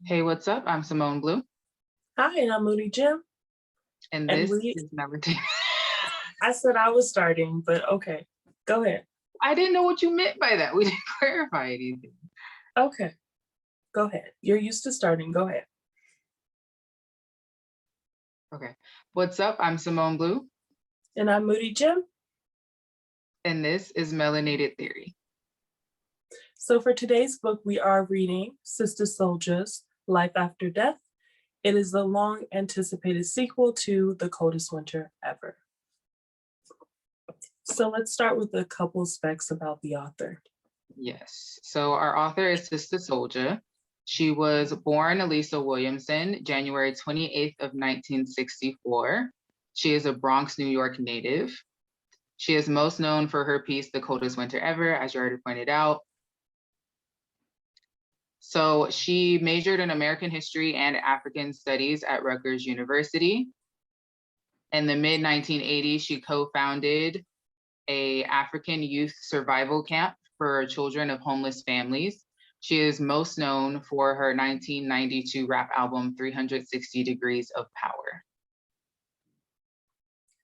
Hey, what's up? I'm Samone Blue, Hi, and I'm Moody Gem. and And this we, is Melanated. I said I was starting, but okay, go ahead. I didn't know what you meant by that. We didn't clarify anything. Okay, go ahead. You're used to starting. Go ahead. Okay. What's up? I'm Samone Blue, And I'm Moody Gem. and this is Melanated Theory. So for today's book, we are reading Sister Souljah's Life After Death. It is the long anticipated sequel to The Coldest Winter Ever. So let's start with a couple specs about the author. Yes. So our author is Sister Souljah. She was born Elisa Williamson, January 28th of 1964. She is a Bronx, New York native. She is most known for her piece, The Coldest Winter Ever, as you already pointed out. So she majored in American history and African studies at Rutgers University. In the mid 1980s, she co-founded a African youth survival camp for children of homeless families. She is most known for her 1992 rap album, 360 Degrees of Power.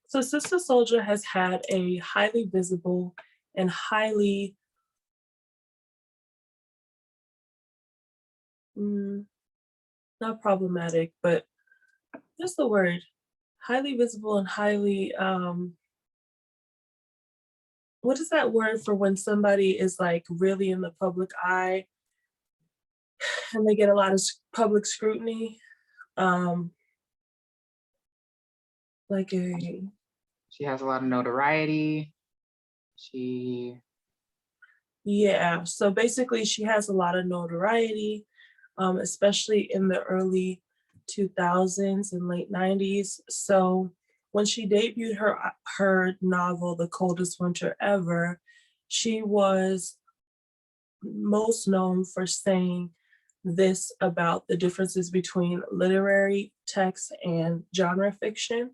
So Sister Souljah has had a highly visible and highly not problematic, but what's the word? Highly visible and highly what is that word for when somebody is like really in the public eye and they get a lot of public scrutiny? Like a She has a lot of notoriety. Yeah, so basically she has a lot of notoriety, especially in the early 2000s and late 90s. So when she debuted her novel, The Coldest Winter Ever, she was most known for saying this about the differences between literary text and genre fiction.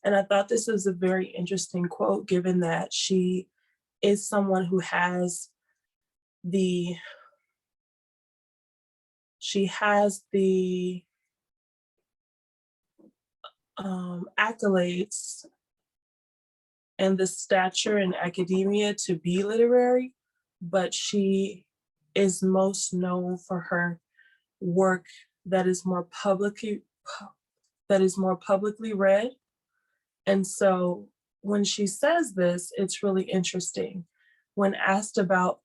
And I thought this was a very interesting quote, given that she is someone who has the accolades and the stature in academia to be literary, but she is most known for her work that is more publicly read. And so when she says this, it's really interesting. When asked about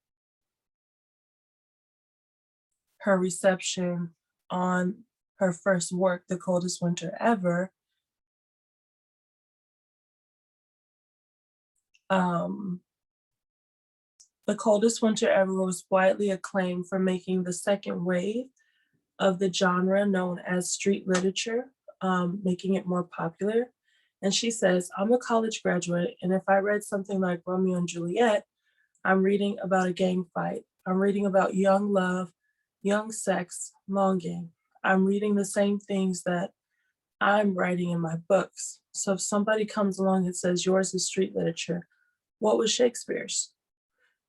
her reception on her first work, The Coldest Winter Ever, The Coldest Winter Ever was widely acclaimed for making the second wave of the genre known as street literature, making it more popular. And she says, I'm a college graduate, and if I read something like Romeo and Juliet, I'm reading about a gang fight. I'm reading about young love, young sex, longing. I'm reading the same things that I'm writing in my books. So if somebody comes along and says yours is street literature, what was Shakespeare's?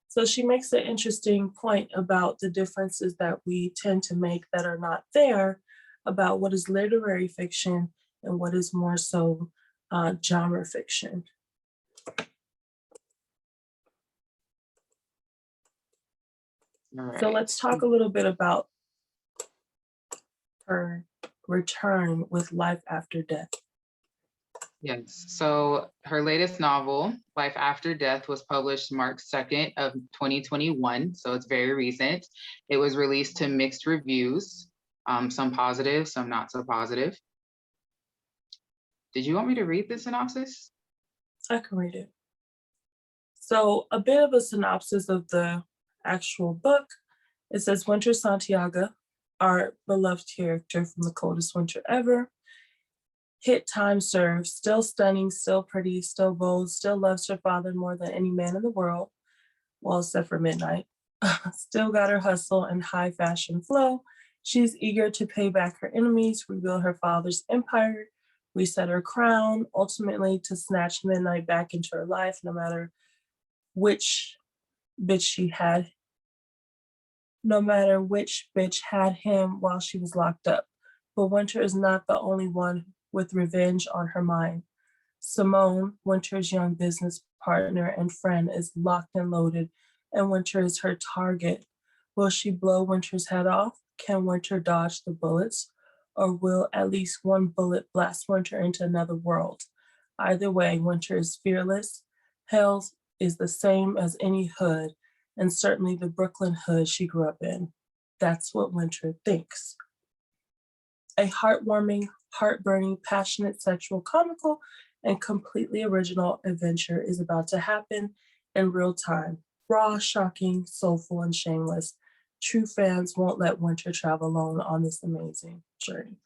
So she makes an interesting point about the differences that we tend to make that are not there about what is literary fiction and what is more so genre fiction. Right. So let's talk a little bit about her return with Life After Death. Yes. So her latest novel, Life After Death, was published March 2nd of 2021. So it's very recent. It was released to mixed reviews, some positive, some not so positive. Did you want me to read the synopsis? I can read it. So a bit of a synopsis of the actual book. It says Winter Santiago, our beloved character from The Coldest Winter Ever, hit time served, still stunning, still pretty, still bold, still loves her father more than any man in the world, well, except for midnight. Still got her hustle and high fashion flow. She's eager to pay back her enemies, rebuild her father's empire, reset her crown, ultimately to snatch midnight back into her life, no matter which bitch she had no matter which bitch had him while she was locked up. But Winter is not the only one with revenge on her mind. Samone, Winter's young business partner and friend, is locked and loaded, and Winter is her target. Will she blow Winter's head off? Can Winter dodge the bullets? Or will at least one bullet blast Winter into another world? Either way, Winter is fearless. Hell is the same as any hood, and certainly the Brooklyn hood she grew up in. That's what Winter thinks. A heartwarming, heart-burning, passionate, sexual, comical, and completely original adventure is about to happen in real time. Raw, shocking, soulful, and shameless. True fans won't let Winter travel alone on this amazing journey.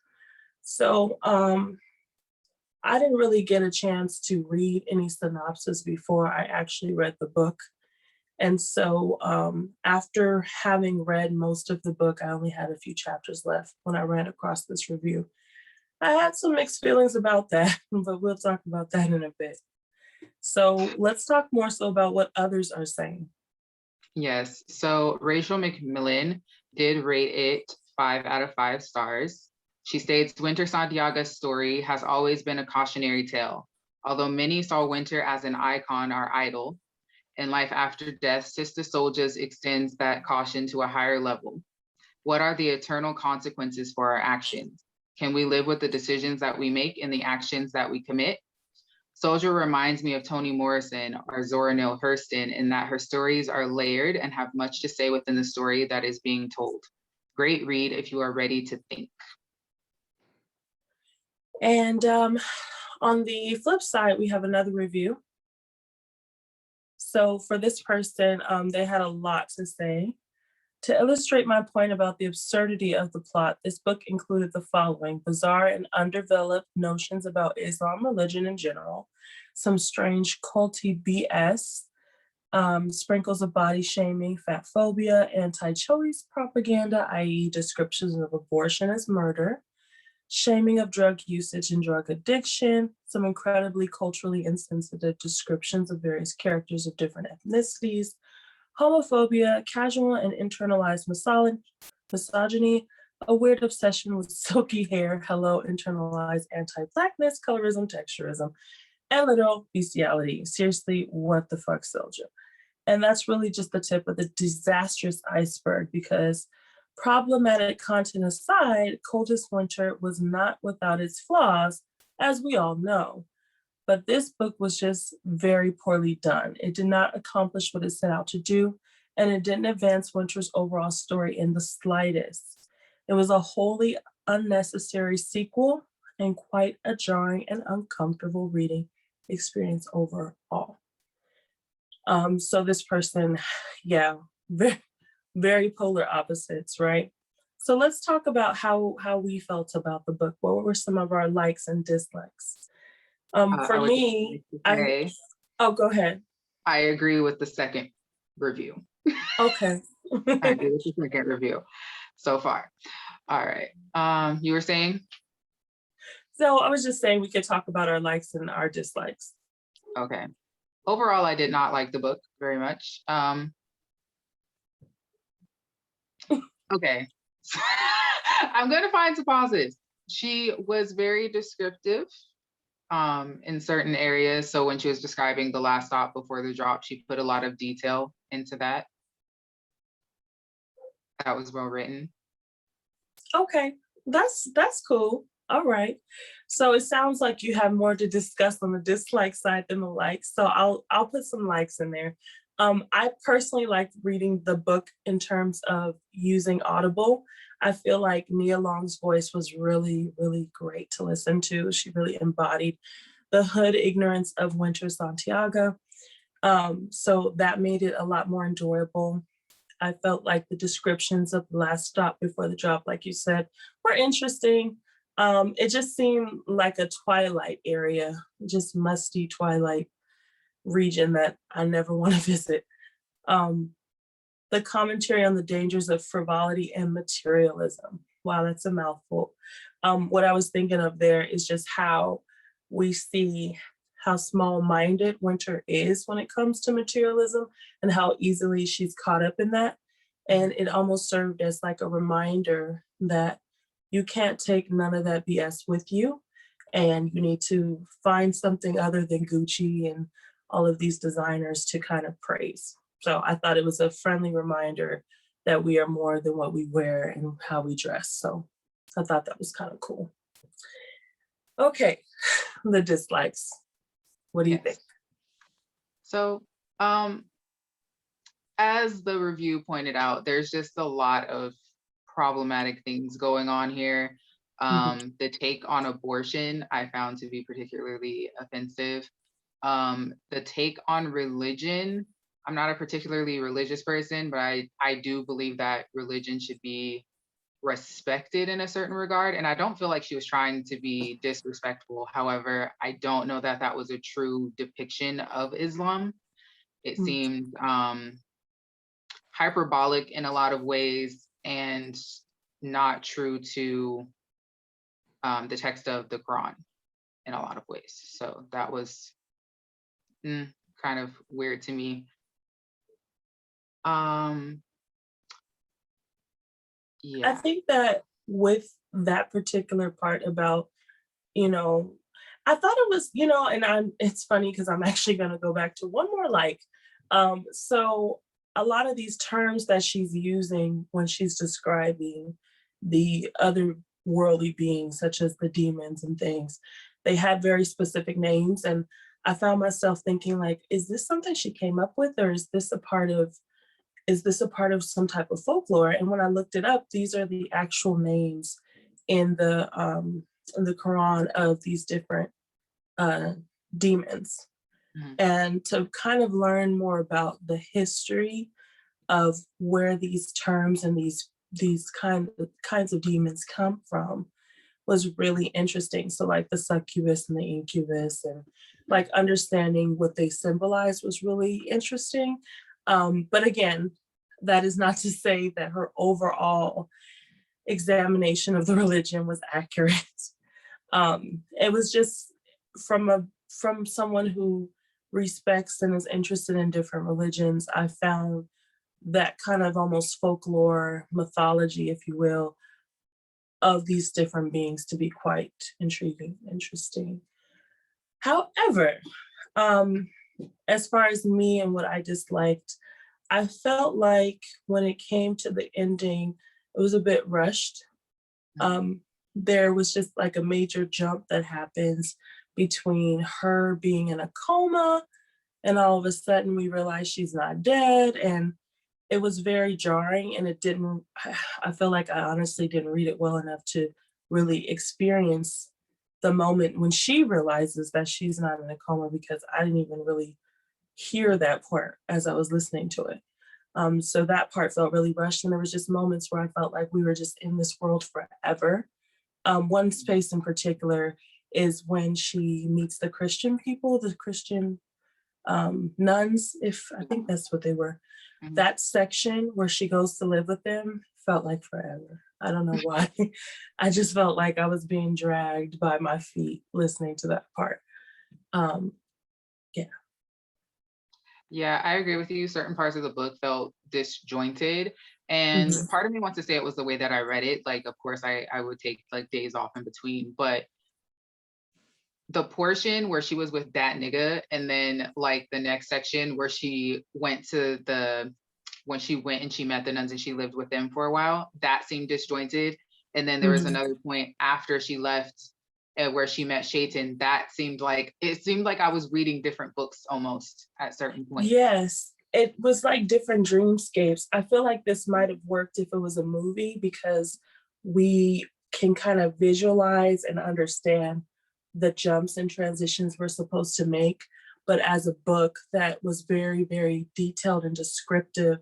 So I didn't really get a chance to read any synopsis before I actually read the book. And so after having read most of the book, I only had a few chapters left when I ran across this review. I had some mixed feelings about that, but we'll talk about that in a bit. So let's talk more so about what others are saying. Yes, so Rachel McMillan did rate it 5 out of 5 stars. She states, Winter Santiaga's story has always been a cautionary tale. Although many saw Winter as an icon or idol, in life after death, Sister Souljah extends that caution to a higher level. What are the eternal consequences for our actions? Can we live with the decisions that we make and the actions that we commit? Souljah reminds me of Toni Morrison or Zora Neale Hurston in that her stories are layered and have much to say within the story that is being told. Great read if you are ready to think. And on the flip side, we have another review. So for this person, they had a lot to say. To illustrate my point about the absurdity of the plot, this book included the following: bizarre and underdeveloped notions about Islam religion in general, some strange culty BS, sprinkles of body shaming, fat phobia, anti-choice propaganda, i.e. descriptions of abortion as murder, shaming of drug usage and drug addiction, some incredibly culturally insensitive descriptions of various characters of different ethnicities, homophobia, casual and internalized misogyny, a weird obsession with silky hair, hello, internalized anti-blackness, colorism, texturism, and literal bestiality. Seriously, what the fuck, Souljah? And that's really just the tip of the disastrous iceberg, because problematic content aside, Coldest Winter was not without its flaws, as we all know. But this book was just very poorly done. It did not accomplish what it set out to do, and it didn't advance Winter's overall story in the slightest. It was a wholly unnecessary sequel and quite a jarring and uncomfortable reading experience overall. So this person, yeah, very, very polar opposites, right? So let's talk about how we felt about the book. What were some of our likes and dislikes? For me, go ahead. I agree with the second review. Okay. I agree with the second review so far. All right. You were saying? So I was just saying we could talk about our likes and our dislikes. Okay. Overall, I did not like the book very much. Okay. I'm going to find some positives. She was very descriptive in certain areas. So when she was describing the last stop before the drop, she put a lot of detail into that. That was well written. Okay, that's cool. All right. So it sounds like you have more to discuss on the dislike side than the likes. So I'll put some likes in there. I personally like reading the book in terms of using Audible. I feel like Nia Long's voice was really, really great to listen to. She really embodied the hood ignorance of Winter Santiaga. So that made it a lot more enjoyable. I felt like the descriptions of the last stop before the drop, like you said, were interesting. It just seemed like a Twilight area, just musty Twilight region that I never want to visit. The commentary on the dangers of frivolity and materialism. Wow, that's a mouthful. What I was thinking of there is just how we see how small-minded Winter is when it comes to materialism and how easily she's caught up in that. And it almost served as like a reminder that you can't take none of that BS with you. And you need to find something other than Gucci and all of these designers to kind of praise. So I thought it was a friendly reminder that we are more than what we wear and how we dress. So I thought that was kind of cool. Okay, the dislikes. What do you think? Yes. So, as the review pointed out, there's just a lot of problematic things going on here. The take on abortion I found to be particularly offensive. The take on religion, I'm not a particularly religious person, but I do believe that religion should be respected in a certain regard. And I don't feel like she was trying to be disrespectful. However, I don't know that that was a true depiction of Islam. It seemed hyperbolic in a lot of ways and not true to the text of the Quran in a lot of ways. So that was kind of weird to me. Yeah. I think that with that particular part about, you know, I thought it was, you know, and it's funny because I'm actually going to go back to one more like. So a lot of these terms that she's using when she's describing the other worldly beings, such as the demons and things, they had very specific names. And I found myself thinking like, is this something she came up with, or is this a part of some type of folklore? And when I looked it up, these are the actual names in the Quran of these different demons. And to kind of learn more about the history of where these terms and these kinds of demons come from was really interesting. So like the succubus and the incubus, and like understanding what they symbolize was really interesting. But again, that is not to say that her overall examination of the religion was accurate. It was just from someone who respects and is interested in different religions, I found that kind of almost folklore mythology, if you will, of these different beings to be quite intriguing, interesting. However, as far as me and what I disliked, I felt like when it came to the ending, it was a bit rushed. There was just like a major jump that happens between her being in a coma and all of a sudden we realize she's not dead. And it was very jarring, and I feel like I honestly didn't read it well enough to really experience the moment when she realizes that she's not in a coma, because I didn't even really hear that part as I was listening to it. So that part felt really rushed. And there was just moments where I felt like we were just in this world forever. One space in particular is when she meets the Christian people, the Christian nuns, if I think that's what they were. That section where she goes to live with them felt like forever. I don't know why. I just felt like I was being dragged by my feet listening to that part. Yeah. Yeah, I agree with you. Certain parts of the book felt disjointed. And part of me wants to say it was the way that I read it. Like, of course, I would take like days off in between, but the portion where she was with that nigga, and then like the next section where she went when she went and she met the nuns and she lived with them for a while, that seemed disjointed. And then there was another point after she left where she met Shaitan, it seemed like I was reading different books almost at certain points. Yes, it was like different dreamscapes. I feel like this might have worked if it was a movie, because we can kind of visualize and understand the jumps and transitions we're supposed to make. But as a book that was very, very detailed and descriptive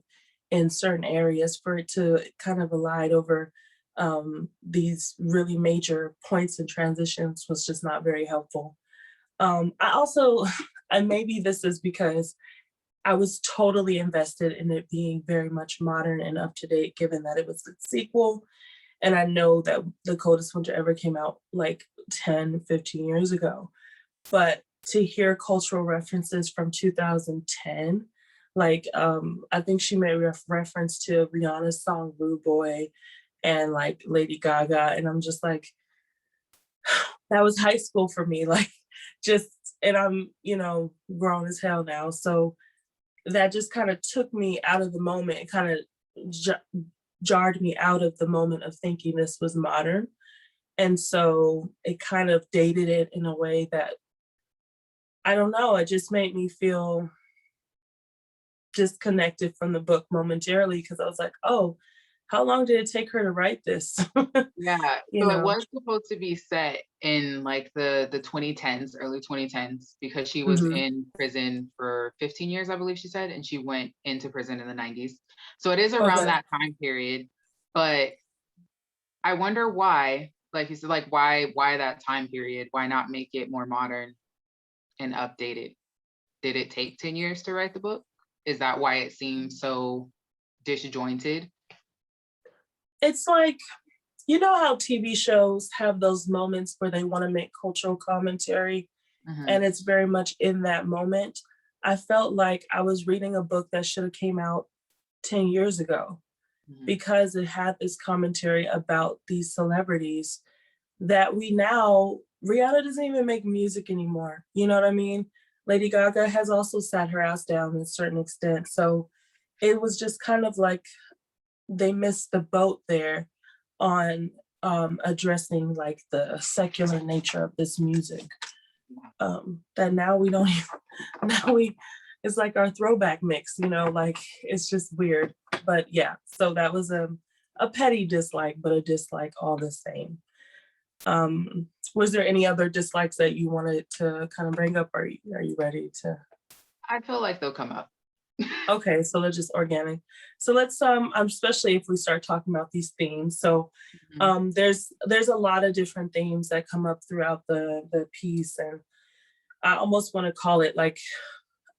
in certain areas, for it to kind of elide over these really major points and transitions was just not very helpful. I also, and maybe this is because I was totally invested in it being very much modern and up to date, given that it was the sequel. And I know that The Coldest Winter Ever came out like 10, 15 years ago. But to hear cultural references from 2010, Like, I think she made reference to Rihanna's song Rude Boy and like Lady Gaga. And I'm just like, that was high school for me. Like, just, and I'm, grown as hell now. So that just kind of took me out of the moment and kind of jarred me out of the moment of thinking this was modern. And so it kind of dated it in a way that, I don't know, it just made me feel disconnected from the book momentarily because I was like, oh, how long did it take her to write this? Yeah, you so it know? was supposed to be set in like the 2010s, early 2010s, because she was Hmm. in prison for 15 years, I believe she said, and she went into prison in the 90s. So it is around Okay. that time period, but I wonder why, like you said, like why that time period? Why not make it more modern and updated? Did it take 10 years to write the book? Is that why it seems so disjointed? It's like, you know how TV shows have those moments where they want to make cultural commentary, Hmm. and it's very much in that moment. I felt like I was reading a book that should have came out 10 years ago Hmm. because it had this commentary about these celebrities that we now, Rihanna doesn't even make music anymore. You know what I mean? Lady Gaga has also sat her ass down to a certain extent. So it was just kind of like they missed the boat there on addressing like the secular nature of this music. That now we don't even, now we, it's like our throwback mix, like it's just weird. But yeah, so that was a petty dislike, but a dislike all the same. Was there any other dislikes that you wanted to kind of bring up? Are you ready to? I feel like they'll come up. Okay, so they're just organic. So let's especially if we start talking about these themes. So Mhm. there's a lot of different themes that come up throughout the piece, and I almost want to call it like,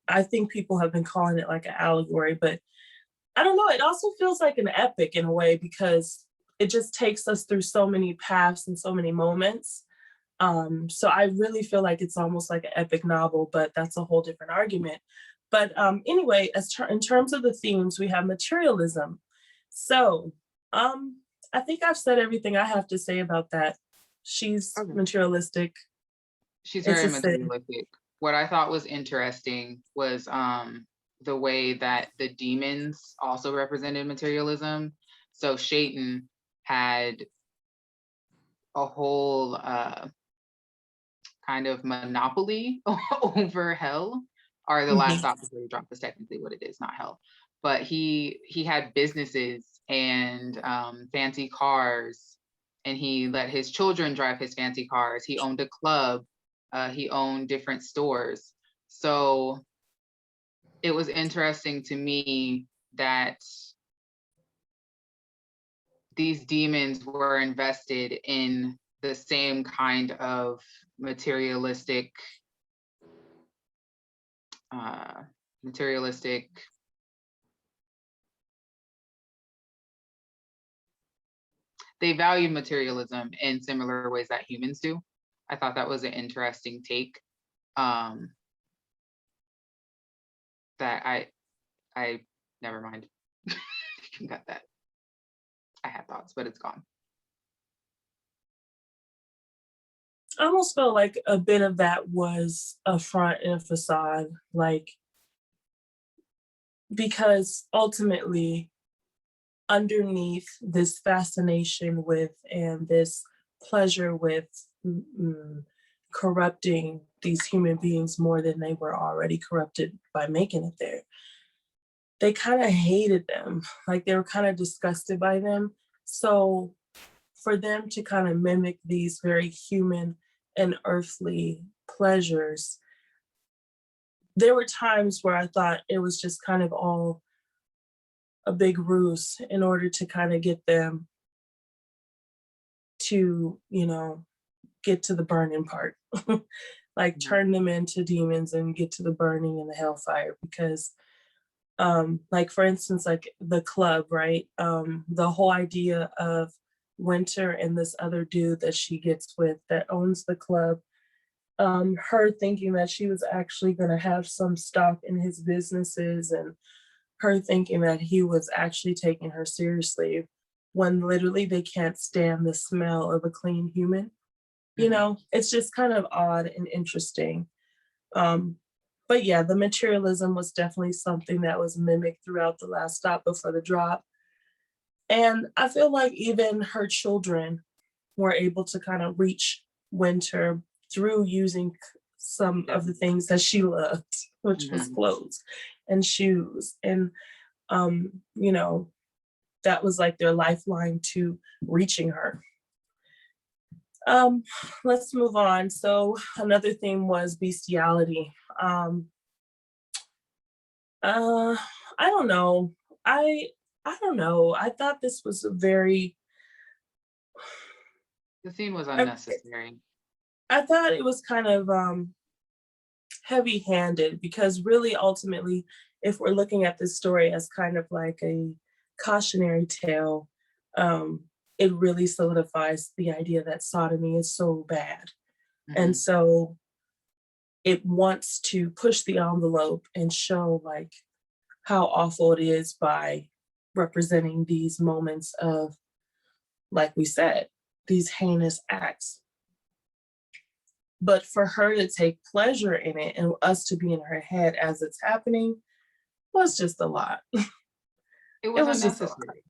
I think people have been calling it like an allegory, but I don't know. It also feels like an epic in a way because it just takes us through so many paths and so many moments. So I really feel like it's almost like an epic novel, but that's a whole different argument. But anyway, in terms of the themes, we have materialism. So I think I've said everything I have to say about that. She's Okay. materialistic. She's It's very a sin. materialistic. What I thought was interesting was the way that the demons also represented materialism. So Shaitan had a whole kind of monopoly over hell, or the last Mhm. stop before you drop is technically what it is, not hell. But he had businesses and fancy cars, and he let his children drive his fancy cars. He owned a club. He owned different stores. So it was interesting to me that these demons were invested in the same kind of materialistic uh, materialistic. They value materialism in similar ways that humans do. I thought that was an interesting take. Um, that I never mind. You can cut that. I had thoughts, but it's gone. I almost felt like a bit of that was a front and a facade, like, because ultimately underneath this fascination with and this pleasure with corrupting these human beings more than they were already corrupted by making it there, they kind of hated them. Like they were kind of disgusted by them. So for them to kind of mimic these very human and earthly pleasures, there were times where I thought it was just kind of all a big ruse in order to kind of get them to, get to the burning part. Like Mhm. turn them into demons and get to the burning and the hellfire because like for instance, like the club, right? The whole idea of Winter and this other dude that she gets with that owns the club, her thinking that she was actually going to have some stock in his businesses, and her thinking that he was actually taking her seriously when literally they can't stand the smell of a clean human. You know, it's just kind of odd and interesting. But yeah, the materialism was definitely something that was mimicked throughout the last stop before the drop. And I feel like even her children were able to kind of reach Winter through using some of the things that she loved, which was clothes and shoes. And, you know, that was like their lifeline to reaching her. Let's move on. So another theme was bestiality. I don't know. I don't know. I thought this was a very. The scene was unnecessary. I thought it was kind of heavy-handed, because really, ultimately, if we're looking at this story as kind of like a cautionary tale, it really solidifies the idea that sodomy is so bad. And so it wants to push the envelope and show like how awful it is by representing these moments of, like we said, these heinous acts. But for her to take pleasure in it and us to be in her head as it's happening was just a lot. It was just unnecessary.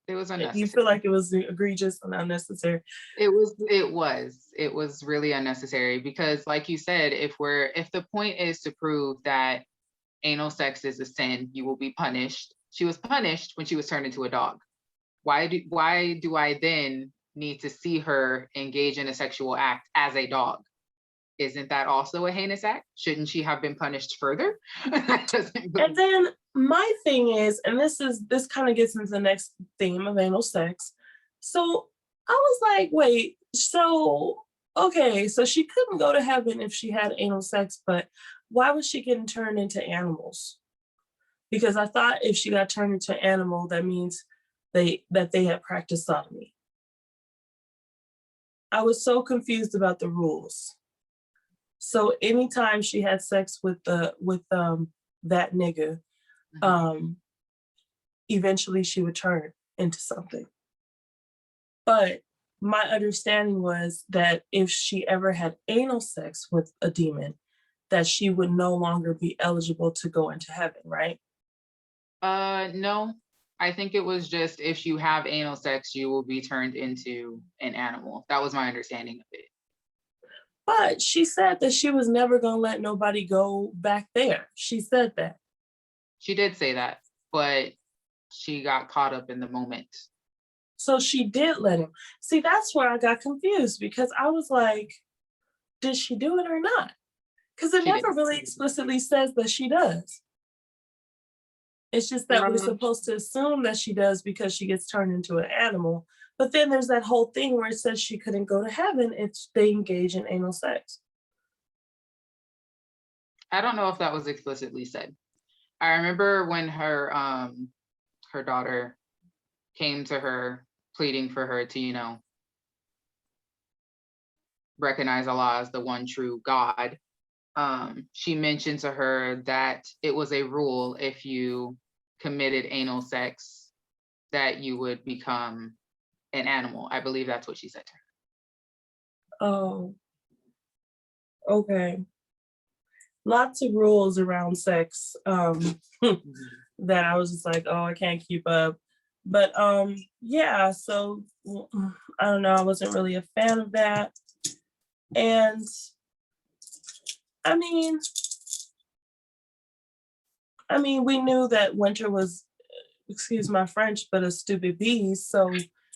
It was unnecessary. You feel like it was egregious and unnecessary? It was really unnecessary, because like you said, if the point is to prove that anal sex is a sin, you will be punished. She was punished when she was turned into a dog. Why do I then need to see her engage in a sexual act as a dog? Isn't that also a heinous act? Shouldn't she have been punished further? And then my thing is, and this kind of gets into the next theme of anal sex. So I was like, wait, so okay, so she couldn't go to heaven if she had anal sex, but why was she getting turned into animals? Because I thought if she got turned into an animal, that means they had practiced sodomy. I was so confused about the rules. So anytime she had sex with that nigga, eventually she would turn into something. But my understanding was that if she ever had anal sex with a demon, that she would no longer be eligible to go into heaven, right? No. I think it was just, if you have anal sex, you will be turned into an animal. That was my understanding of it. But she said that she was never going to let nobody go back there. She said that. She did say that, but she got caught up in the moment. So she did let him. See, that's where I got confused, because I was like, did she do it or not? Because it never really explicitly says that she does. It's just that we're supposed to assume that she does because she gets turned into an animal. But then there's that whole thing where it says she couldn't go to heaven if they engage in anal sex. I don't know if that was explicitly said. I remember when her daughter came to her pleading for her to, recognize Allah as the one true God. She mentioned to her that it was a rule, if you committed anal sex, that you would become an animal. I believe that's what she said to her. Oh, okay. Lots of rules around sex that I was just like, oh, I can't keep up. But yeah, so I don't know, I wasn't really a fan of that. And I mean, we knew that Winter was, excuse my French, but a stupid beast. So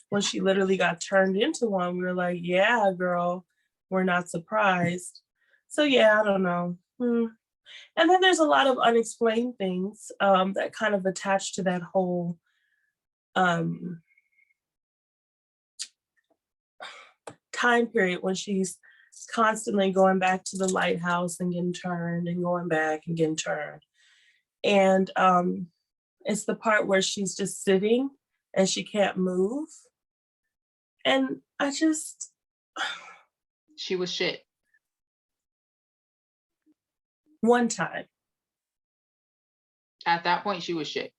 when she literally got turned into one, we were like, yeah, girl, we're not surprised. So yeah, I don't know. And then there's a lot of unexplained things that kind of attach to that whole time period when she's constantly going back to the lighthouse and getting turned and going back and getting turned. And it's the part where she's just sitting and she can't move. And I just... She was shit. One time. At that point, she was shit.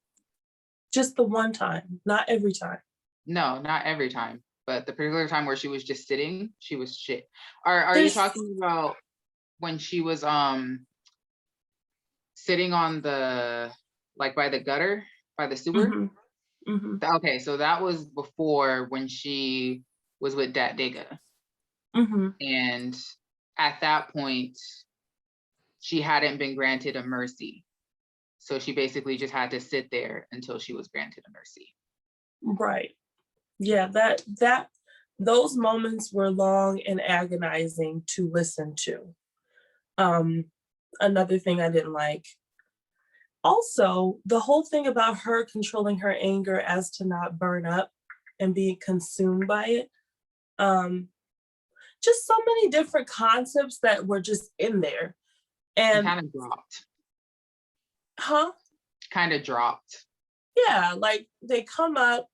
Just the one time, not every time. No, not every time, but the particular time where she was just sitting, she was shit. Are you There's talking about when she was sitting on the, like, by the gutter, by the sewer? mhm, mhm, Okay, so that was before, when she was with Dat Digga. mhm. And at that point, she hadn't been granted a mercy. So she basically just had to sit there until she was granted a mercy. Right. Yeah, that those moments were long and agonizing to listen to. Um, Another thing I didn't like. Also, the whole thing about her controlling her anger as to not burn up and being consumed by it. Um, just so many different concepts that were just in there. And And kind of dropped. huh? Kind of dropped. Yeah, like they come up,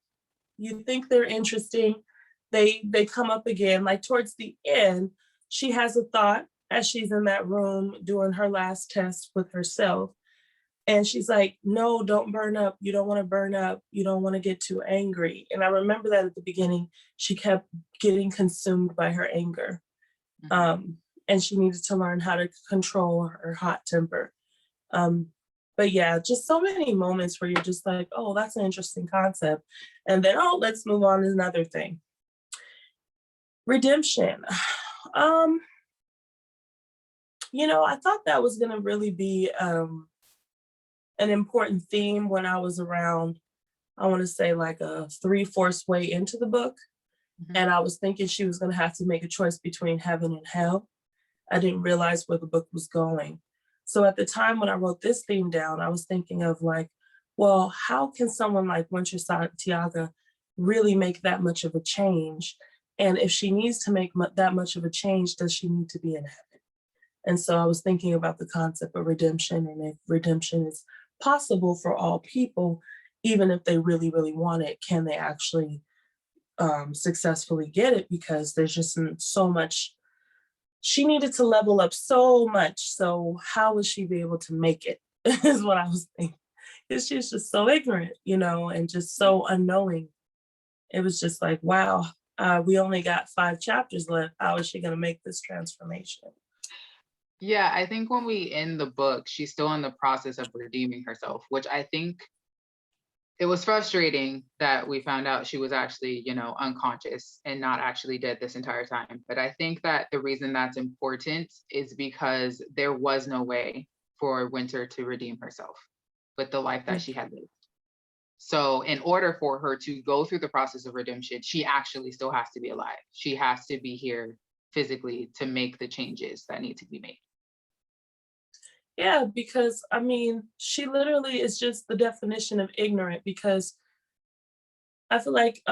you think they're interesting, they come up again. Like towards the end, she has a thought as she's in that room doing her last test with herself. And she's like, no, don't burn up. You don't want to burn up. You don't want to get too angry. And I remember that at the beginning, she kept getting consumed by her anger. Mhm. And she needed to learn how to control her hot temper. Um, but yeah, just so many moments where you're just like, oh, that's an interesting concept. And then, oh, let's move on to another thing. Redemption. Um, I thought that was going to really be an important theme when I was around, I want to say like a 3/4 way into the book. Mhm. And I was thinking she was going to have to make a choice between heaven and hell. I didn't realize where the book was going. So at the time when I wrote this theme down, I was thinking of like, well, how can someone like Winter Santiago really make that much of a change? And if she needs to make that much of a change, does she need to be in heaven? And so I was thinking about the concept of redemption, and if redemption is possible for all people, even if they really, really want it, can they actually successfully get it? Because there's just so much. She needed to level up so much. So how would she be able to make it? Is what I was thinking. Because she's just so ignorant, and just so unknowing. It was just like, wow, we only got 5 chapters left. How is she going to make this transformation? Yeah, I think when we end the book, she's still in the process of redeeming herself, which I think it was frustrating that we found out she was actually, unconscious and not actually dead this entire time. But I think that the reason that's important is because there was no way for Winter to redeem herself with the life that she had lived. So in order for her to go through the process of redemption, she actually still has to be alive. She has to be here physically to make the changes that need to be made. Yeah, because I mean, she literally is just the definition of ignorant, because I feel like,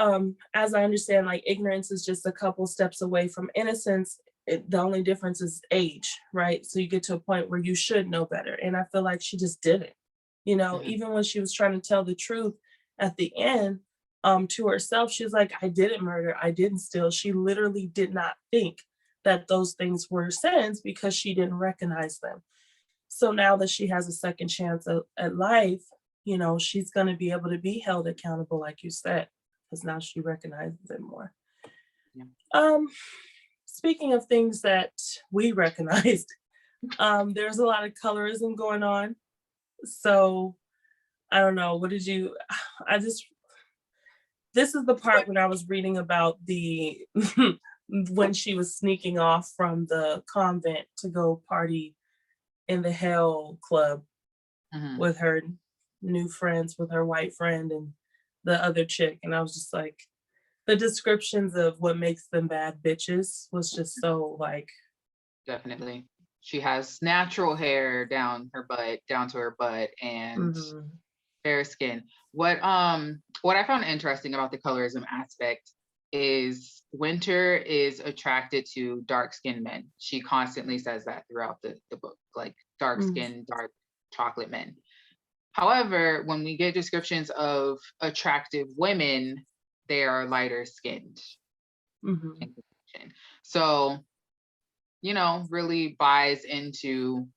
as I understand, like ignorance is just a couple steps away from innocence. The only difference is age, right? So you get to a point where you should know better. And I feel like she just didn't, Mhm. even when she was trying to tell the truth at the end, to herself, she was like, I didn't murder, I didn't steal. She literally did not think that those things were sins because she didn't recognize them. So now that she has a second chance at life, she's going to be able to be held accountable, like you said, because now she recognizes it more. Yeah. Um, Speaking of things that we recognized, there's a lot of colorism going on. So I don't know. What did you? I just This is the part when I was reading about the when she was sneaking off from the convent to go party in the Hell Club Mhm. with her new friends, with her white friend and the other chick. And I was just like, the descriptions of what makes them bad bitches was just so like, Definitely. She has natural hair down to her butt, and mhm, fair skin. What I found interesting about the colorism aspect is Winter is attracted to dark skinned men. She constantly says that throughout the book, like dark mm, skinned, dark chocolate men. However, when we get descriptions of attractive women, they are lighter skinned. mhm. So, really buys into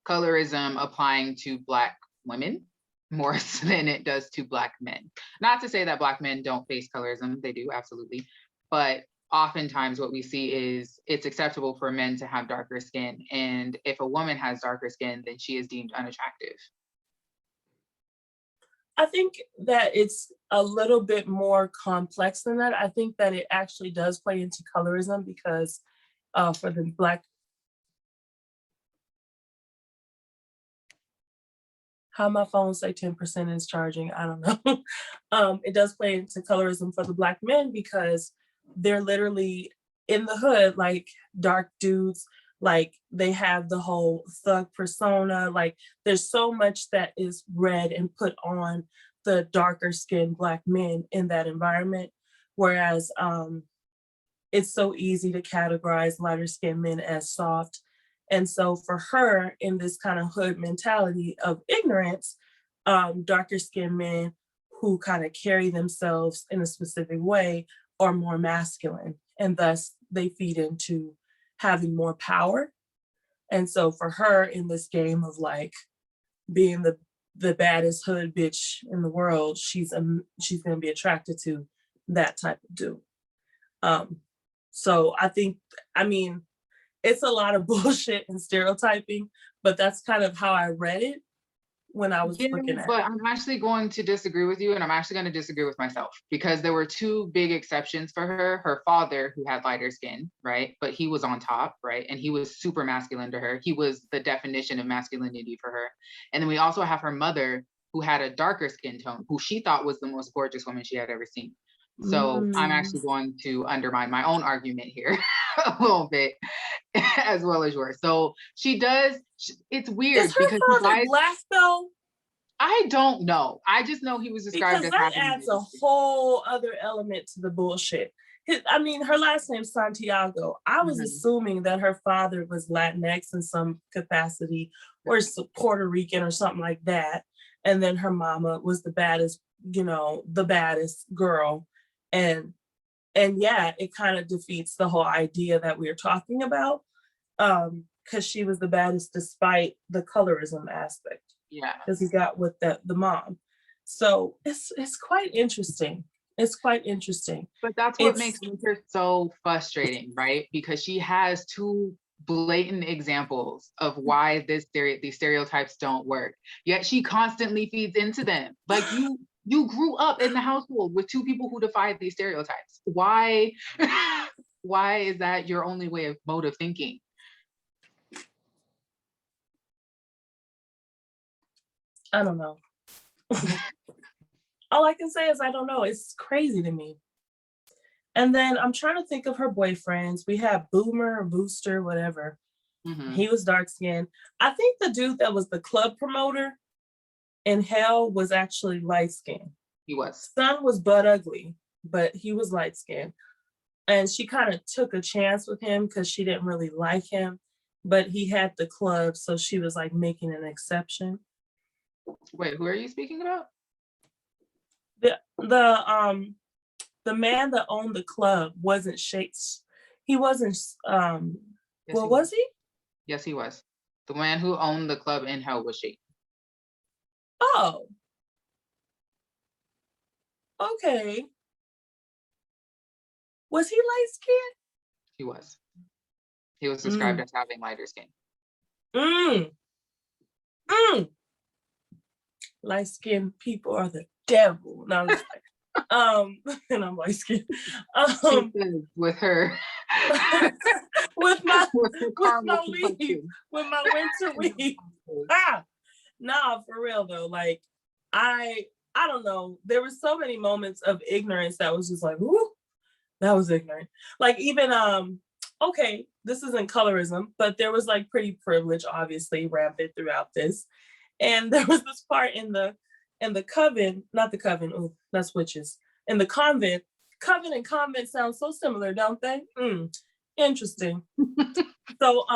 colorism applying to Black women more than it does to Black men. Not to say that Black men don't face colorism, they do, absolutely. But oftentimes what we see is it's acceptable for men to have darker skin. And if a woman has darker skin, then she is deemed unattractive. I think that it's a little bit more complex than that. I think that it actually does play into colorism because for the Black, how my phone say 10% is charging, I don't know. It does play into colorism for the Black men because they're literally in the hood, like dark dudes, like they have the whole thug persona. Like there's so much that is read and put on the darker skinned Black men in that environment. Whereas it's so easy to categorize lighter skinned men as soft. And so for her, in this kind of hood mentality of ignorance, darker skinned men who kind of carry themselves in a specific way are more masculine. And thus they feed into having more power. And so for her in this game of like being the baddest hood bitch in the world, she's gonna be attracted to that type of dude. So I mean, it's a lot of bullshit and stereotyping, but that's kind of how I read it when I was looking at but it. I'm actually going to disagree with you, and I'm actually going to disagree with myself because there were two big exceptions for her. Her father, who had lighter skin, right? But he was on top, right? And he was super masculine to her. He was the definition of masculinity for her. And then we also have her mother, who had a darker skin tone, who she thought was the most gorgeous woman she had ever seen. So I'm actually going to undermine my own argument here a little bit, as well as yours. So she does, it's weird. Is her father Black though? I don't know. I just know he was described because as that adds a whole other element to the bullshit. Her last name's Santiago. I was assuming that her father was Latinx in some capacity or Puerto Rican or something like that. And then her mama was the baddest, the baddest girl. And yeah, it kind of defeats the whole idea that we were talking about because she was the baddest despite the colorism aspect. Yeah, because he got with the mom. So it's quite interesting. It's quite interesting. But that's what makes Winter so frustrating, right? Because she has two blatant examples of why these stereotypes don't work. Yet she constantly feeds into them. Like you grew up in the household with two people who defied these stereotypes. Why is that your only mode of thinking? I don't know. All I can say is I don't know. It's crazy to me. And then I'm trying to think of her boyfriends. We have Boomer or Booster, whatever. He was dark skinned. I think the dude that was the club promoter in Hell was actually light skinned. He was. Son was butt ugly, but he was light skinned. And she kind of took a chance with him because she didn't really like him, but he had the club, so she was like making an exception. Wait, who are you speaking about? The man that owned the club wasn't Shakes. He wasn't. Was he? Yes, he was. The man who owned the club in Hell was Shake. Oh. Okay. Was he light skinned? He was. He was described as having lighter skin. Light skinned people are the devil. No, I'm just like, and I'm light skinned. With her. with my weave, with my winter weave. Nah, for real though. Like I don't know. There were so many moments of ignorance that was just like, whoo, that was ignorant. Like even okay, this isn't colorism, but there was like pretty privilege obviously rampant throughout this. And there was this part in the coven, not the coven, oh, that's witches. In the convent, coven and convent sound so similar, don't they? Interesting. So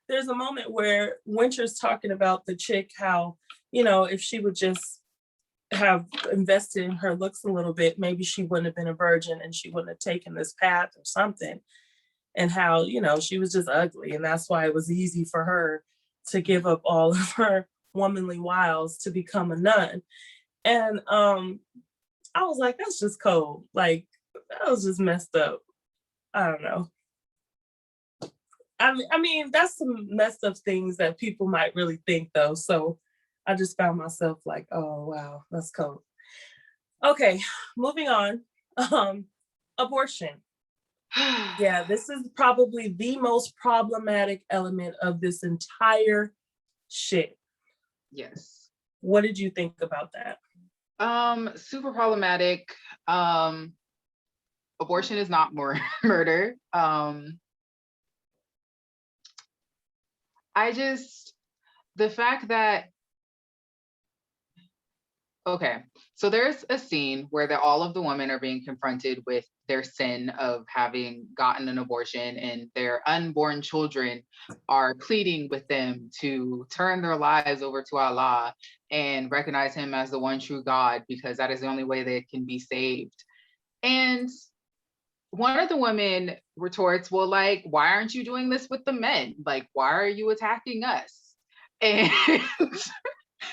there's a moment where Winter's talking about the chick, how, if she would just have invested in her looks a little bit, maybe she wouldn't have been a virgin and she wouldn't have taken this path or something. And how, she was just ugly. And that's why it was easy for her to give up all of her womanly wiles to become a nun. And I was like, that's just cold. Like, that was just messed up. I don't know. I mean, that's some messed up things that people might really think, though. So I just found myself like, oh, wow, that's cold. Okay, moving on. Abortion. Yeah, this is probably the most problematic element of this entire shit. Yes. What did you think about that? Super problematic. Abortion is not more murder. The fact that, okay, so there's a scene where all of the women are being confronted with their sin of having gotten an abortion, and their unborn children are pleading with them to turn their lives over to Allah and recognize him as the one true God, because that is the only way they can be saved. And one of the women retorts, well, like, why aren't you doing this with the men? Like, why are you attacking us? And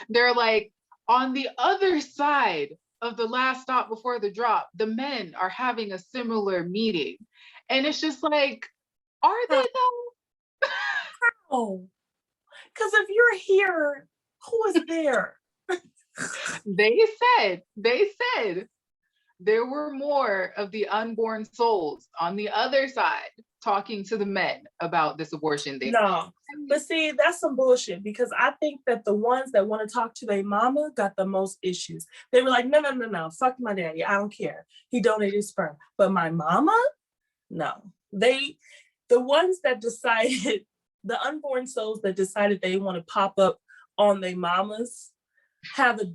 they're like, on the other side of the last stop before the drop, the men are having a similar meeting. And it's just like, are they though? Oh, because if you're here, who is there? They said there were more of the unborn souls on the other side talking to the men about this abortion thing. No, but see, that's some bullshit, because I think that the ones that want to talk to their mama got the most issues. They were like, no, fuck my daddy, I don't care. He donated sperm. But my mama? No. The ones that decided, the unborn souls that decided they want to pop up on their mamas have a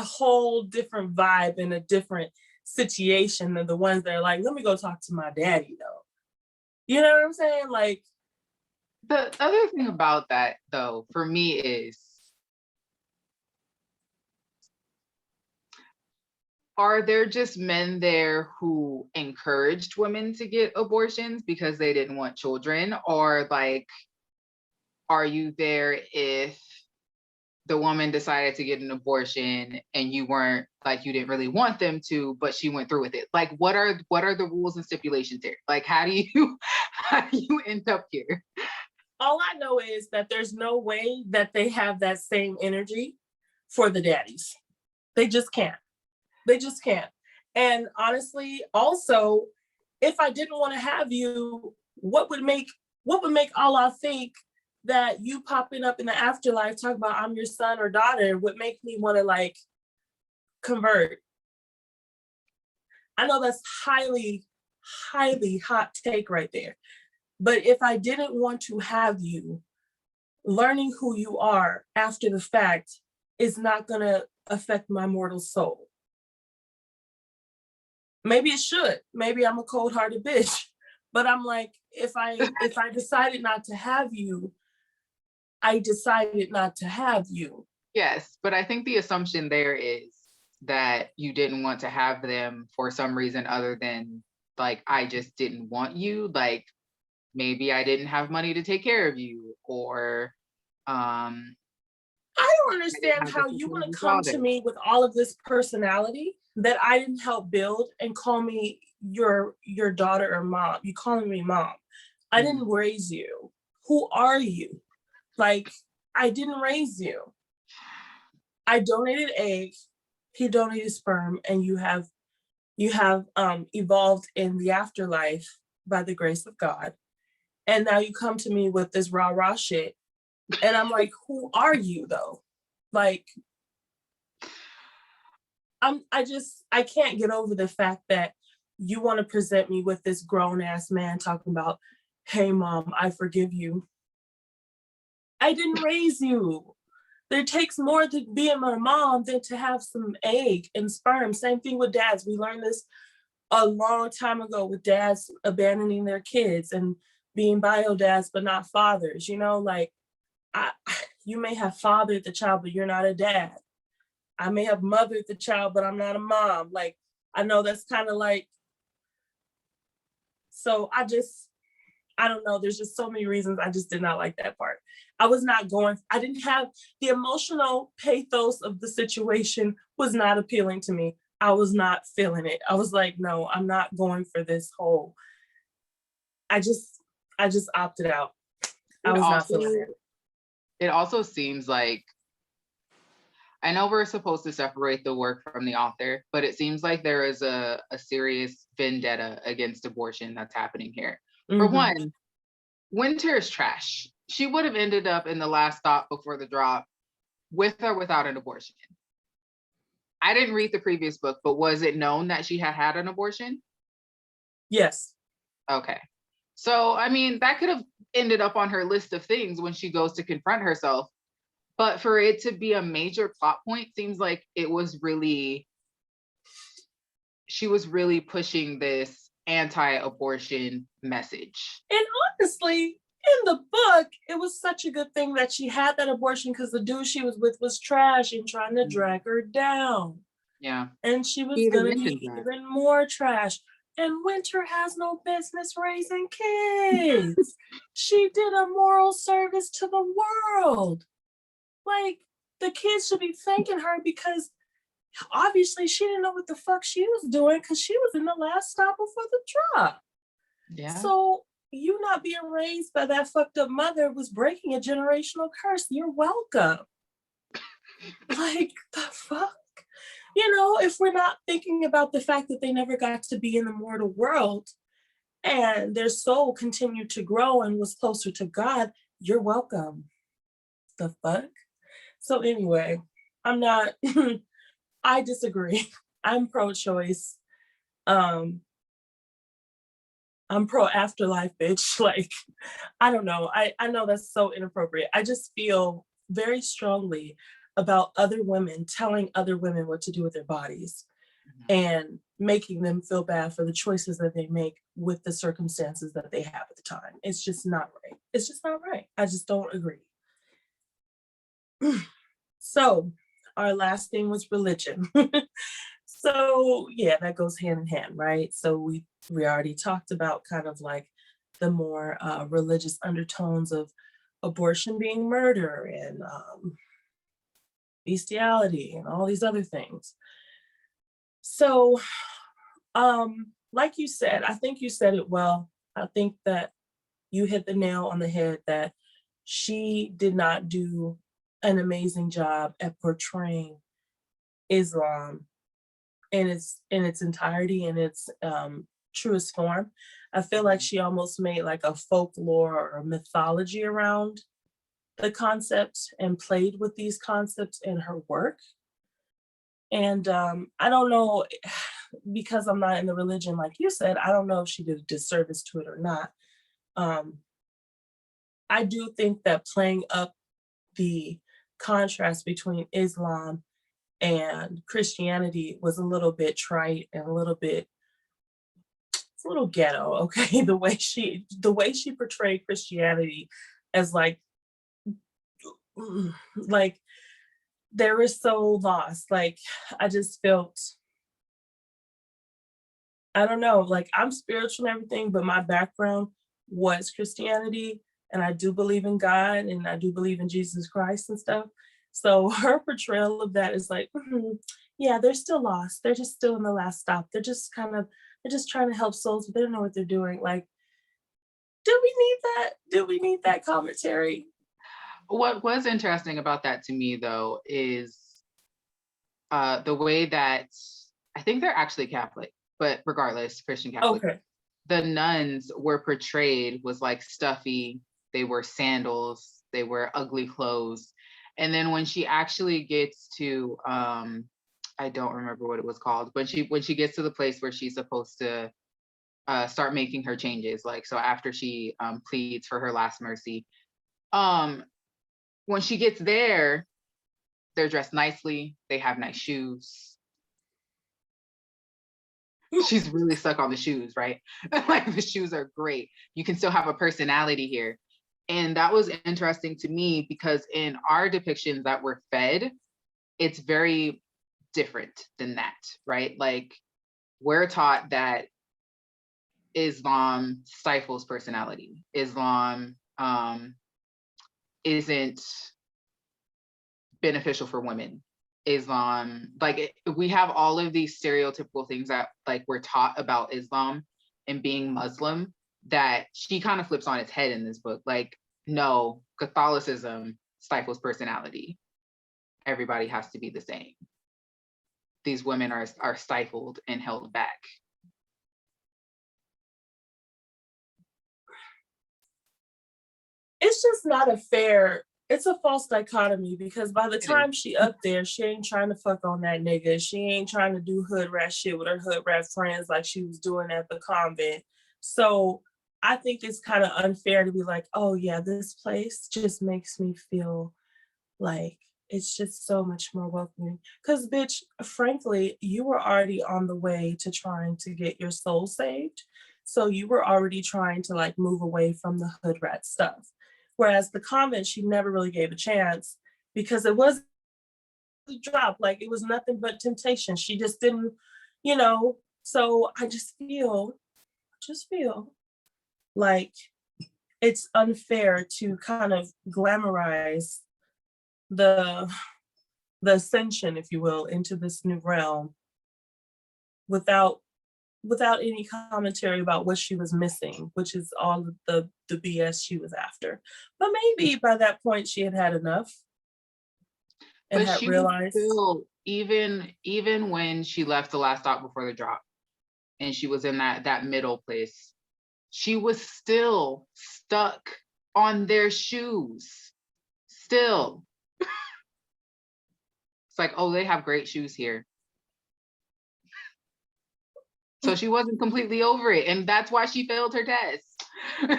whole different vibe and a different situation than the ones that are like, let me go talk to my daddy though. You know what I'm saying? Like, the other thing about that though, for me, is, are there just men there who encouraged women to get abortions because they didn't want children? Or like, are you there if the woman decided to get an abortion and you weren't, like, you didn't really want them to, but she went through with it? Like, what are the rules and stipulations here? Like, how do you end up here? all I know is that there's no way that they have that same energy for the daddies. They just can't. And honestly, also, if I didn't want to have you, what would make Allah think that you popping up in the afterlife talking about I'm your son or daughter would make me want to like convert? I know that's highly, highly hot take right there. But if I didn't want to have you, learning who you are after the fact is not going to affect my mortal soul. Maybe it should. Maybe I'm a cold-hearted bitch. But I'm like, if I decided not to have you, I decided not to have you. Yes, but I think the assumption there is that you didn't want to have them for some reason other than, like, I just didn't want you. Like, maybe I didn't have money to take care of you, or I don't understand how you want to come to me with all of this personality that I didn't help build and call me your daughter or mom. You calling me mom. I didn't raise you. Who are you? Like, I didn't raise you. I donated eggs, he donated sperm, and you have evolved in the afterlife by the grace of God. And now you come to me with this rah shit. And I'm like, who are you though? Like, I can't get over the fact that you want to present me with this grown ass man talking about, hey mom, I forgive you. I didn't raise you. There takes more to being my mom than to have some egg and sperm. Same thing with dads. We learned this a long time ago with dads abandoning their kids and being bio dads, but not fathers. You know, like, you may have fathered the child, but you're not a dad. I may have mothered the child, but I'm not a mom. Like, I know that's kind of like, so I don't know. There's just so many reasons I just did not like that part. I didn't have the emotional pathos of the situation was not appealing to me. I was not feeling it. I was like, no, I'm not going for this whole. I just opted out. I It was not also, feeling it. it also seems like, I know we're supposed to separate the work from the author, but it seems like there is a serious vendetta against abortion that's happening here. For one, Winter is trash. She would have ended up in the last stop before the drop with or without an abortion. I didn't read the previous book, but was it known that she had had an abortion? Yes. Okay. So, I mean, that could have ended up on her list of things when she goes to confront herself. But for it to be a major plot point seems like she was really pushing this anti-abortion message. And honestly, in the book, it was such a good thing that she had that abortion because the dude she was with was trash and trying to drag her down. Yeah. And she was He going to mentioned be that. even more trash. And Winter has no business raising kids. She did a moral service to the world. Like, the kids should be thanking her because obviously she didn't know what the fuck she was doing because she was in the last stop before the drop. Yeah. So you not being raised by that fucked up mother was breaking a generational curse. You're welcome. Like, the fuck? You know, if we're not thinking about the fact that they never got to be in the mortal world and their soul continued to grow and was closer to God, you're welcome. The fuck? So anyway, I'm not, I disagree. I'm pro-choice. I'm pro afterlife, bitch. Like, I don't know. I know that's so inappropriate. I just feel very strongly about other women telling other women what to do with their bodies and making them feel bad for the choices that they make with the circumstances that they have at the time. It's just not right. It's just not right. I just don't agree. So our last thing was religion. So yeah, that goes hand in hand, right? So we already talked about kind of like the more religious undertones of abortion being murder and bestiality and all these other things. So like you said, I think you said it well. I think that you hit the nail on the head that she did not do an amazing job at portraying Islam in its entirety, in its truest form. I feel like she almost made like a folklore or mythology around the concept and played with these concepts in her work. And I don't know, because I'm not in the religion, like you said, I don't know if she did a disservice to it or not. I do think that playing up the contrast between Islam and Christianity was a little bit trite and it's a little ghetto, okay? The way she portrayed Christianity as like they were so lost. Like, I just felt, I don't know, like I'm spiritual and everything, but my background was Christianity. And I do believe in God and I do believe in Jesus Christ and stuff. So her portrayal of that is like, yeah, they're still lost. They're just still in the last stop. They're just trying to help souls, but they don't know what they're doing. Like, do we need that? Do we need that commentary? What was interesting about that to me, though, is the way that I think they're actually Catholic, but regardless, Christian Catholic. Okay. The nuns were portrayed was like stuffy. They wear sandals. They wear ugly clothes. And then when she actually gets to, I don't remember what it was called, but when she gets to the place where she's supposed to start making her changes, like, so after she pleads for her last mercy, when she gets there, they're dressed nicely. They have nice shoes. She's really stuck on the shoes, right? Like, the shoes are great. You can still have a personality here. And that was interesting to me because in our depictions that we're fed, it's very different than that, right? Like, we're taught that Islam stifles personality. Islam isn't beneficial for women. Islam, like we have all of these stereotypical things that like we're taught about Islam and being Muslim that she kind of flips on its head in this book. Like, no, Catholicism stifles personality. Everybody has to be the same. These women are stifled and held back. It's just not a fair, it's a false dichotomy, because by the time she up there, she ain't trying to fuck on that nigga. She ain't trying to do hood rat shit with her hood rat friends like she was doing at the convent. So I think it's kind of unfair to be like, oh yeah, this place just makes me feel like it's just so much more welcoming. Because bitch, frankly, you were already on the way to trying to get your soul saved. So you were already trying to like move away from the hood rat stuff. Whereas the convent, she never really gave a chance because it was a drop. Like it was nothing but temptation. She just didn't, you know. So I just feel like it's unfair to kind of glamorize the ascension, if you will, into this new realm without any commentary about what she was missing, which is all of the BS she was after. But maybe by that point she had had enough and But had she was realized. still, even when she left the last stop before the drop, and she was in that middle place, she was still stuck on their shoes. Still. It's like, oh, they have great shoes here. So she wasn't completely over it. And that's why she failed her test. I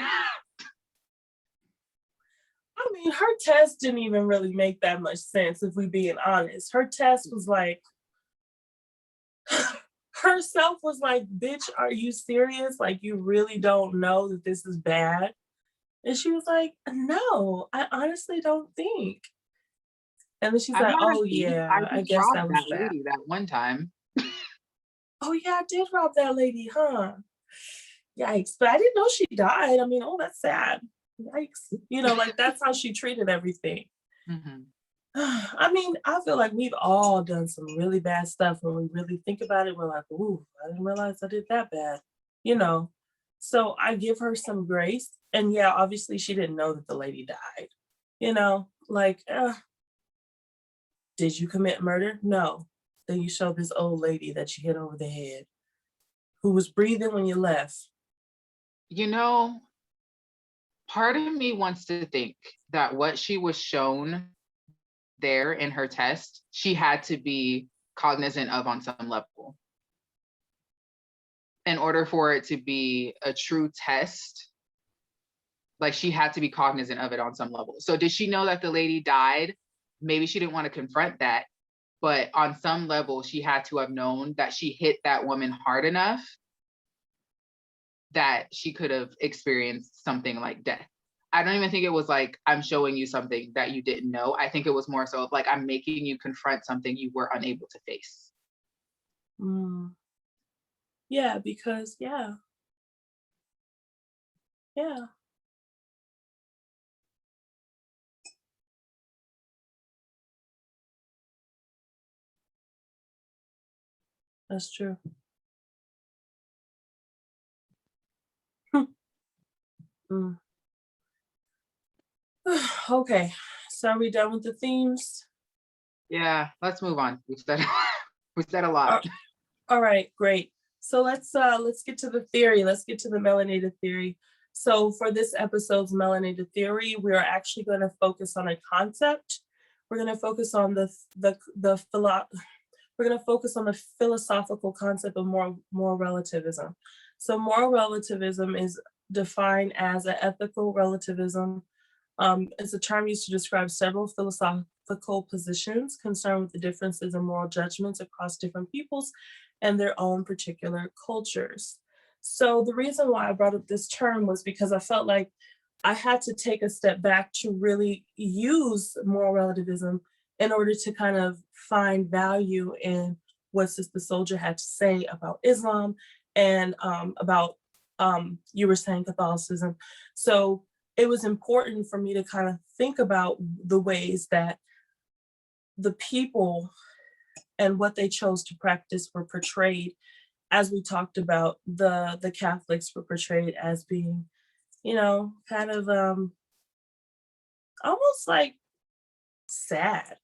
mean, her test didn't even really make that much sense, if we being honest. Her test was like, herself was like, bitch, are you serious? Like, you really don't know that this is bad? And she was like, no, I honestly don't think. And then she's like, oh yeah, I guess that was that bad. lady that one time. Oh yeah, I did rob that lady, huh? Yikes. But I didn't know she died. I mean, oh, that's sad. Yikes. You know, like that's how she treated everything. Mm-hmm. I mean, I feel like we've all done some really bad stuff. When we really think about it, we're like, ooh, I didn't realize I did that bad, you know? So I give her some grace. And yeah, obviously she didn't know that the lady died, you know? Like, did you commit murder? No. Then you show this old lady that you hit over the head who was breathing when you left. You know, part of me wants to think that what she was shown there in her test, she had to be cognizant of on some level. In order for it to be a true test, like she had to be cognizant of it on some level. So did she know that the lady died? Maybe she didn't want to confront that, but on some level, she had to have known that she hit that woman hard enough that she could have experienced something like death. I don't even think it was like, I'm showing you something that you didn't know. I think it was more so like, I'm making you confront something you were unable to face. Mm. Yeah, because, yeah. That's true. Mm. Okay, so are we done with the themes? Yeah, let's move on. We said a lot. All right, great. So let's get to the theory. Let's get to the melanated theory. So for this episode's melanated theory, we are actually going to focus on a concept. We're going to focus on we're going to focus on the philosophical concept of moral relativism. So moral relativism is defined as an ethical relativism. It's a term used to describe several philosophical positions concerned with the differences in moral judgments across different peoples and their own particular cultures. So the reason why I brought up this term was because I felt like I had to take a step back to really use moral relativism in order to kind of find value in what Sister Souljah had to say about Islam and about you were saying Catholicism. So it was important for me to kind of think about the ways that the people and what they chose to practice were portrayed. As we talked about, the Catholics were portrayed as being, kind of almost like sad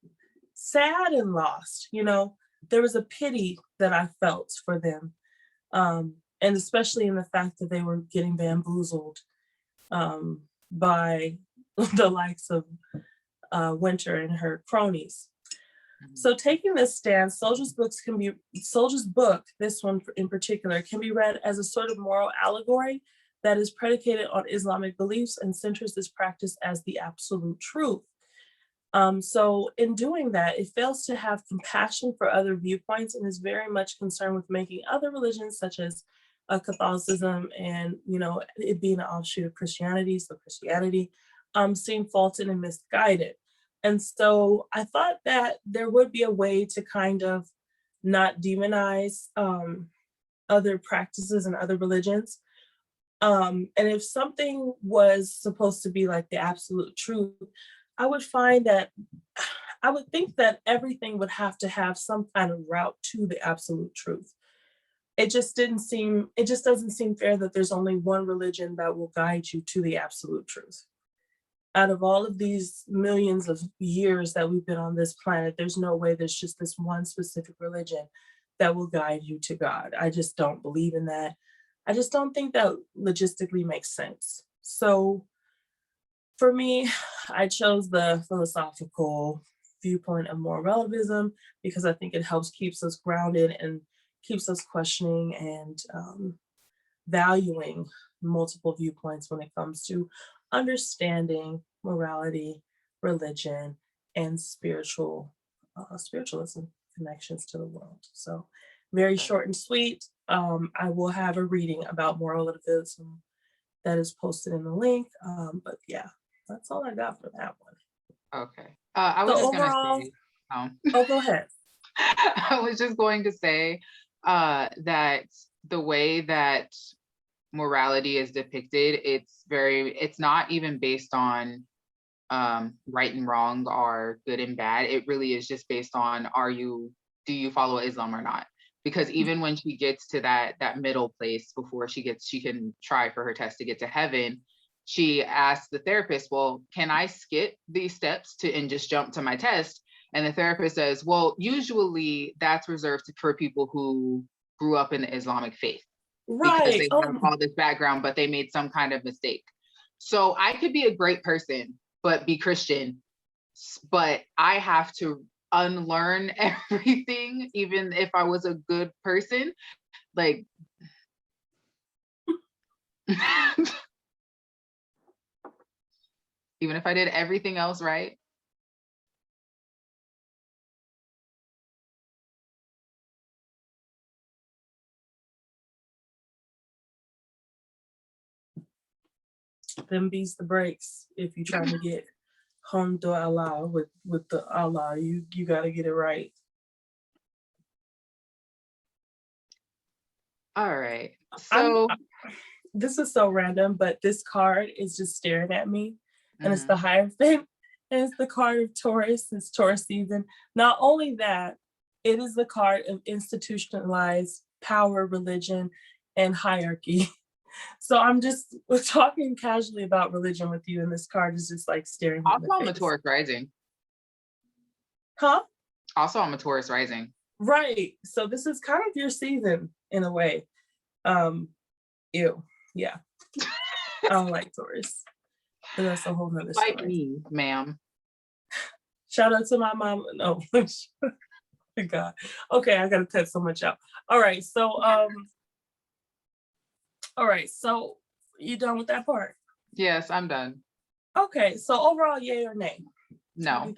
and lost. There was a pity that I felt for them, and especially in the fact that they were getting bamboozled by the likes of Winter and her cronies. So taking this stance, Souljah's book, this one in particular, can be read as a sort of moral allegory that is predicated on Islamic beliefs and centers this practice as the absolute truth. So in doing that, it fails to have compassion for other viewpoints and is very much concerned with making other religions, such as Catholicism and it being an offshoot of Christianity, seem faulty and misguided. And so I thought that there would be a way to kind of not demonize other practices and other religions. And if something was supposed to be like the absolute truth, I would think that everything would have to have some kind of route to the absolute truth. It just doesn't seem fair that there's only one religion that will guide you to the absolute truth. Out of all of these millions of years that we've been on this planet, there's no way there's just this one specific religion that will guide you to God. I just don't believe in that. I just don't think that logistically makes sense. So for me, I chose the philosophical viewpoint of moral relativism because I think it keeps us grounded and keeps us questioning and valuing multiple viewpoints when it comes to understanding morality, religion, and spiritualism connections to the world. So very short and sweet. I will have a reading about moral relativism that is posted in the link. But yeah, that's all I got for that one. Okay. I was just overall, gonna say. Oh, go ahead. I was just going to say that the way that morality is depicted, it's not even based on right and wrong or good and bad. It really is just based on do you follow Islam or not? Because even when she gets to that middle place before she can try for her test to get to heaven, she asks the therapist, well, can I skip these steps and just jump to my test? And the therapist says, well, usually that's reserved for people who grew up in the Islamic faith. Right. Because they have all this background, but they made some kind of mistake. So I could be a great person, but be Christian, but I have to unlearn everything, even if I was a good person. Like, even if I did everything else right. Them beats the brakes. If you're trying to get home to Allah with the Allah, you got to get it right. All right. So this is so random, but this card is just staring at me, and it's the Hierophant, and it's the card of Taurus. It's Taurus season. Not only that, it is the card of institutionalized power, religion, and hierarchy. So I'm just talking casually about religion with you, and this card is just like staring me in the face. Also, I'm a Taurus rising. Huh? Also, I'm a Taurus rising. Right. So this is kind of your season in a way. Ew. Yeah. I don't like Taurus. But that's a whole nother story. Like me, ma'am. Shout out to my mom. No. God. Okay, I gotta cut so much out. All right. So you done with that part? Yes, I'm done. Okay, so overall, yay or nay? No,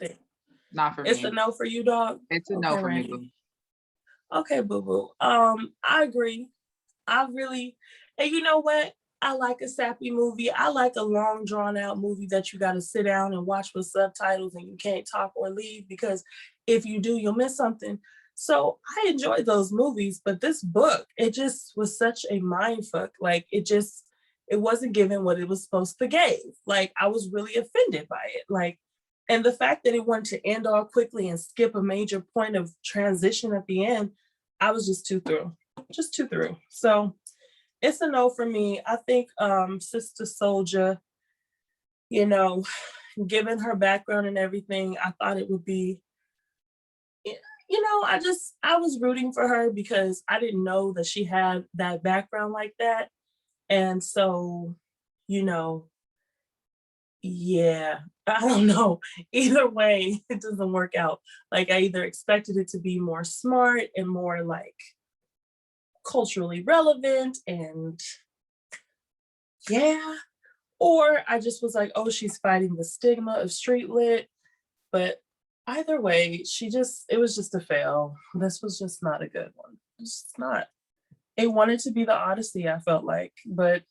not for me. It's a no for you, dog? It's a no for me, boo. Okay, boo-boo. I agree. And you know what? I like a sappy movie. I like a long, drawn-out movie that you gotta sit down and watch with subtitles and you can't talk or leave, because if you do, you'll miss something. So I enjoyed those movies, but this book, it just was such a mind fuck. Like it wasn't given what it was supposed to give. Like I was really offended by it. Like, and the fact that it wanted to end all quickly and skip a major point of transition at the end, I was just too through. Just too through. So it's a no for me. I think Sister Souljah, you know, given her background and everything, I thought it would be, I was rooting for her because I didn't know that she had that background like that. And so, you know, yeah, I don't know. Either way, it doesn't work out. Like I either expected it to be more smart and more like culturally relevant and yeah, or I just was like, oh, she's fighting the stigma of street lit. But either way, it was just a fail. This was just not a good one. It's just not. It wanted to be the Odyssey, I felt like, but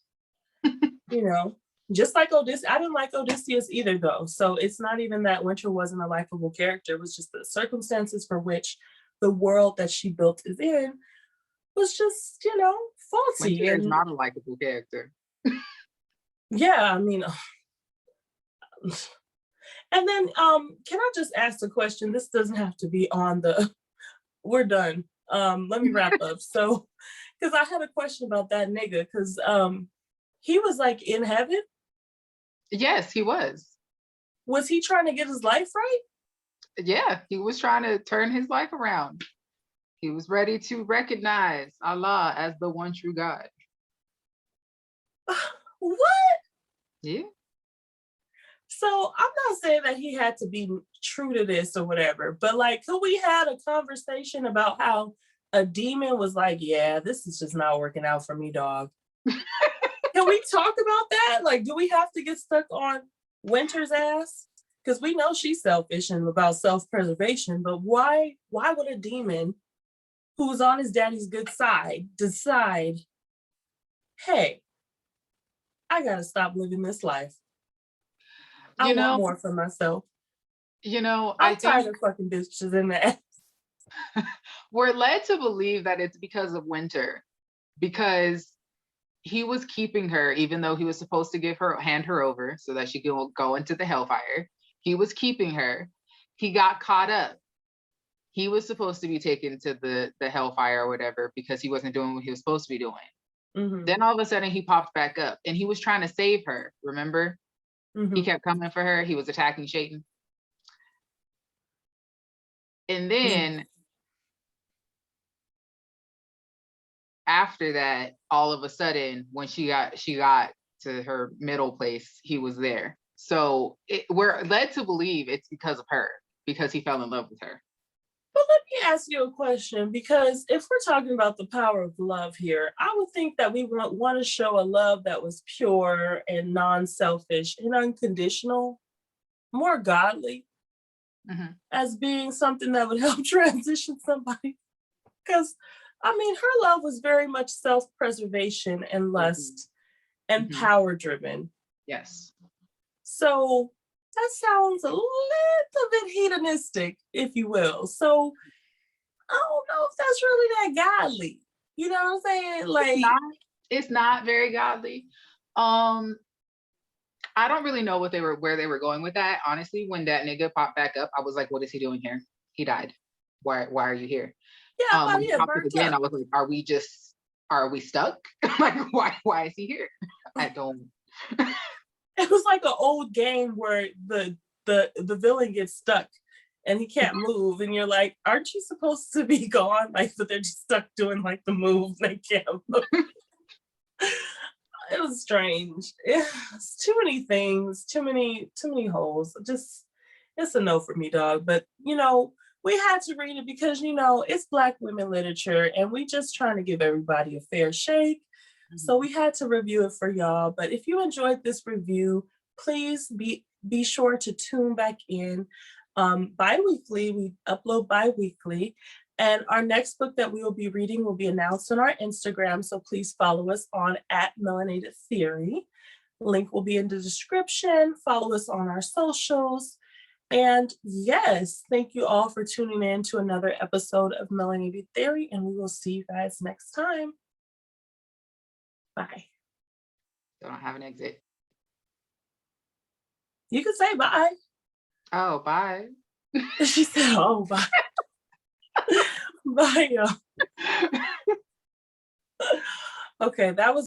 you know, just like Odysseus, I didn't like Odysseus either, though. So it's not even that Winter wasn't a likable character. It was just the circumstances for which the world that she built is in was just, faulty. Winter is And not a likable character. yeah, I mean, and then can I just ask a question? This doesn't have to be on the we're done. Let me wrap up. So because I had a question about that nigga, because he was like in heaven. Yes, he was. Was he trying to get his life right? Yeah, he was trying to turn his life around. He was ready to recognize Allah as the one true God. What? Yeah. So I'm not saying that he had to be true to this or whatever, but like, could we had a conversation about how a demon was like, yeah, this is just not working out for me, dog. Can we talk about that? Like, do we have to get stuck on Winter's ass? Because we know she's selfish and about self-preservation, but why would a demon who's on his daddy's good side decide, hey, I gotta stop living this life. I want more for myself. I'm tired of fucking bitches in that. We're led to believe that it's because of Winter, because he was keeping her, even though he was supposed to hand her over so that she could go into the hellfire. He was keeping her. He got caught up. He was supposed to be taken to the hellfire or whatever because he wasn't doing what he was supposed to be doing. Mm-hmm. Then all of a sudden he popped back up and he was trying to save her. Remember? Mm-hmm. He kept coming for her. He was attacking Shaitan. And then after that, all of a sudden, when she got to her middle place, he was there. So we're led to believe it's because of her, because he fell in love with her. But let me ask you a question, because if we're talking about the power of love here, I would think that we want to show a love that was pure and non-selfish and unconditional, more godly, as being something that would help transition somebody. Because, I mean, her love was very much self-preservation and lust and power-driven. Yes. So that sounds a little bit hedonistic, if you will. So I don't know if that's really that godly. You know what I'm saying? Like, it's not very godly. I don't really know where they were going with that. Honestly, when that nigga popped back up, I was like, what is he doing here? He died. Why are you here? Yeah, when he popped up again, I was like, are we stuck? Like, why is he here? I don't. It was like an old game where the villain gets stuck and he can't move, and you're like, aren't you supposed to be gone? Like, but they're just stuck doing like the move, they can't move. It was strange. It's too many things, too many holes. Just, it's a no for me, dog. But we had to read it because it's Black women literature, and we just trying to give everybody a fair shake. So we had to review it for y'all. But if you enjoyed this review, please be sure to tune back in bi-weekly. We upload bi-weekly. And our next book that we will be reading will be announced on our Instagram. So please follow us on @Melanated Theory. Link will be in the description. Follow us on our socials. And yes, thank you all for tuning in to another episode of Melanated Theory, and we will see you guys next time. Bye. Don't have an exit. You can say bye. Oh, bye. She said, oh, bye. Bye, y'all. Okay, that was